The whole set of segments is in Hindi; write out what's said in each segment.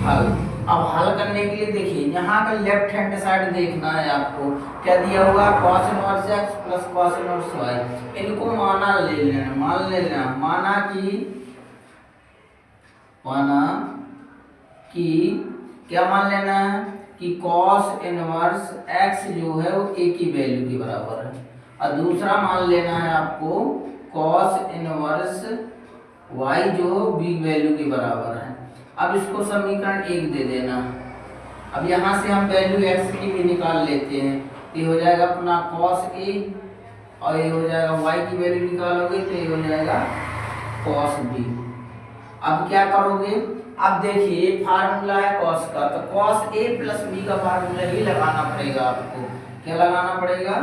हल। अब हल करने के लिए देखिए यहाँ का लेफ्ट हैंड साइड देखना है आपको, क्या दिया हुआ cos inverse x plus cos inverse y। इनको माना ले लेना, मान लेना, माना कि क्या मान लेना है कि cos इनवर्स x जो है वो a की वैल्यू के बराबर है, और दूसरा मान लेना है आपको cos इनवर्स y जो b वैल्यू के बराबर है। अब इसको समीकरण 1 दे देना। अब यहाँ से हम वैल्यू x की भी निकाल लेते हैं, ये हो जाएगा अपना cos a और ये हो जाएगा y की वैल्यू निकालोगे तो ये हो जाएगा cos b। अब क्या करोगे, अब देखिए फार्मूला है cos का, तो cos a प्लस b का फार्मूला ही लगाना पड़ेगा आपको। क्या लगाना पड़ेगा,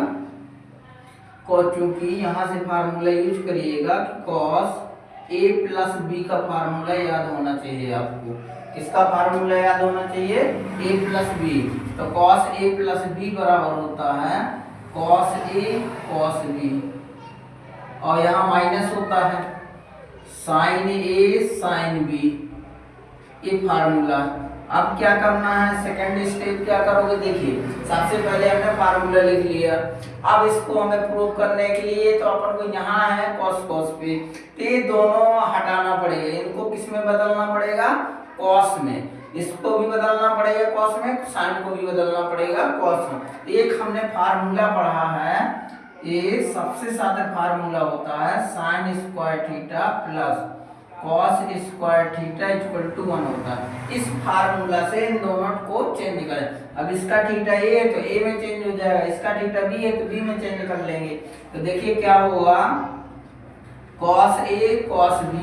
क्योंकि यहाँ से फार्मूला यूज करिएगा कि cos a प्लस b का फार्मूला याद होना चाहिए आपको। किसका फार्मूला याद होना चाहिए, a प्लस b। तो cos a प्लस b बराबर होता है cos a cos b, और यहाँ माइनस होता है sin a sin b, ये फार्मूला। अब क्या करना है, सेकंड स्टेप क्या करोगे, देखिए सबसे पहले हमने फार्मूला लिख लिया। अब इसको हमें प्रूव करने के लिए तो अपन को यहाँ है cos पे, तो ये दोनों हटाना पड़ेगा, इनको किस में बदलना पड़ेगा, cos में। इसको भी बदलना पड़ेगा cos में, sin को भी बदलना पड़ेगा cos में। एक हमने फार्मूला पढ़ा है, ये सबसे सादा फार्मूला होता है sin square theta plus cos square theta equal to 1 होता है। इस फार्मूला से इन दोनों को चेंज करें। अब इसका थीटा ए है तो ए में चेंज हो जाएगा, इसका थीटा बी है तो बी में चेंज कर लेंगे। तो देखिए क्या होगा, cos a cos b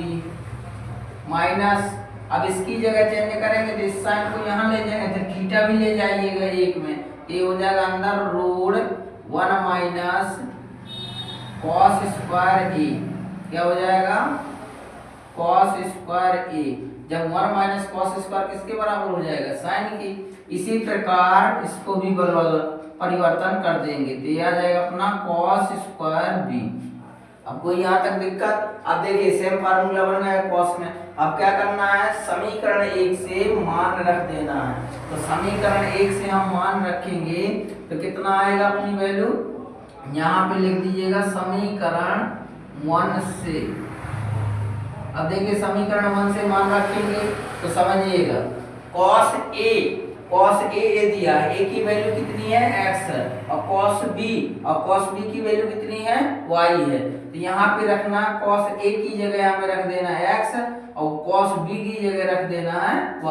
minus, अब इसकी जगह चेंज करेंगे तो इस साइन को यहाँ ले जाएंगे तो थीटा भी ले जाइएगा एक में, ये हो जाएगा अंदर root 1 minus cos square a, क्या हो जाएगा cos स्क्वायर a। जब 1 माइनस cos स्क्वायर किसके बराबर हो जाएगा, साइन की। इसी प्रकार इसको भी परिवर्तन कर देंगे तो ये आ जाएगा अपना cos स्क्वायर b। अब कोई यहाँ तक दिक्कत, अब देखिए सेम फार्मूला बन गया cos में। अब क्या करना है, समीकरण 1 से मान रख देना है। तो समीकरण 1 से हम मान रखेंगे तो कितना आएगा अपनी वैल्यू, यहाँ पे लिख दीजिएगा समीकरण 1 से। अब देखिए समीकरण 1 से मान रखेंगे तो समझिएगा cos a दिया है, a की वैल्यू कितनी है x है, और cos b की वैल्यू कितनी है y है। तो यहाँ पे रखना cos a की जगह हमें रख देना है x और cos b की जगह रख देना है y।